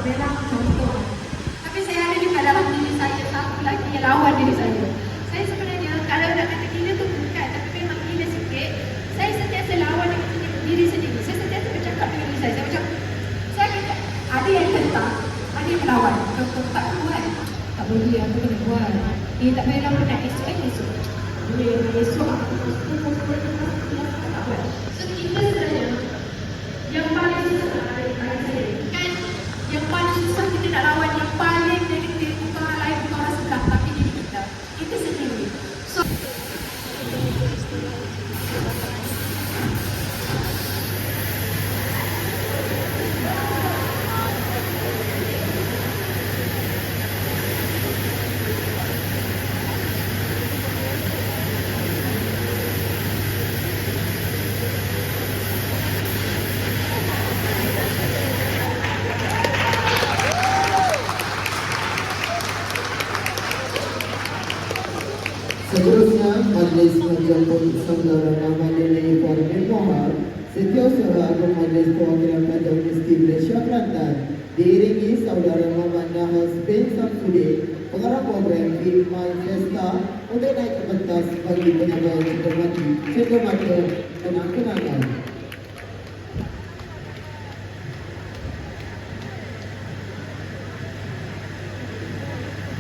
memang contoh. Tapi saya ada juga dalam diri saya satu lagi yang lawan diri saya. Saya sebenarnya kalau nak kata gila tu bukan, tapi memang gila sikit. Saya sentiasa lawan dengan diri sendiri. Saya sentiasa bercakap dengan diri saya. Saya macam, saya kata, ada yang tentang, ada yang melawan. Contoh, tak buat. Tak boleh, aku kena buat. Tak payah lama nak esok, esok. Boleh, esok aku tak buat. So, kita sebenarnya, yang paling susah pada saya, kan? Yang paling susah kita nak lawan, yang paling negatif, bukan orang lain, bukan orang sebelah, tapi diri kita. Kita sendiri. So, seterusnya, majlis menjemput saudara Namanya Puan Mohar, Setiausaha Agung Majlis Perwakilan Pelajar Universiti Malaysia Kelantan, diiringi saudara Muhammad Nahas bin Samsudin, pengarah program Firman Festa, untuk naik ke pentas bagi penyampaian cenderamata kenang-kenangan.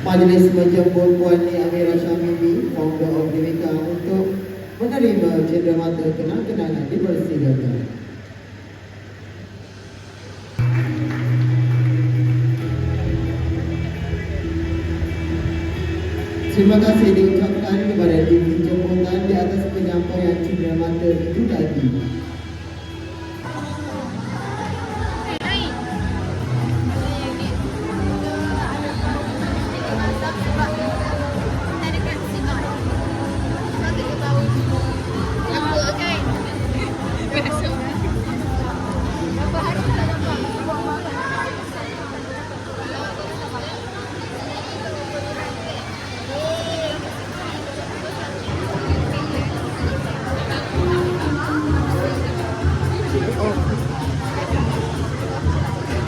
Majlis menjemput Puan Ni Amira Syamimi, founder of Dewika, untuk menerima cenderamata kenang-kenangan dipersilakan. Terima kasih diucapkan kepada divisi jemputan di atas penyampaian cenderamata itu tadi.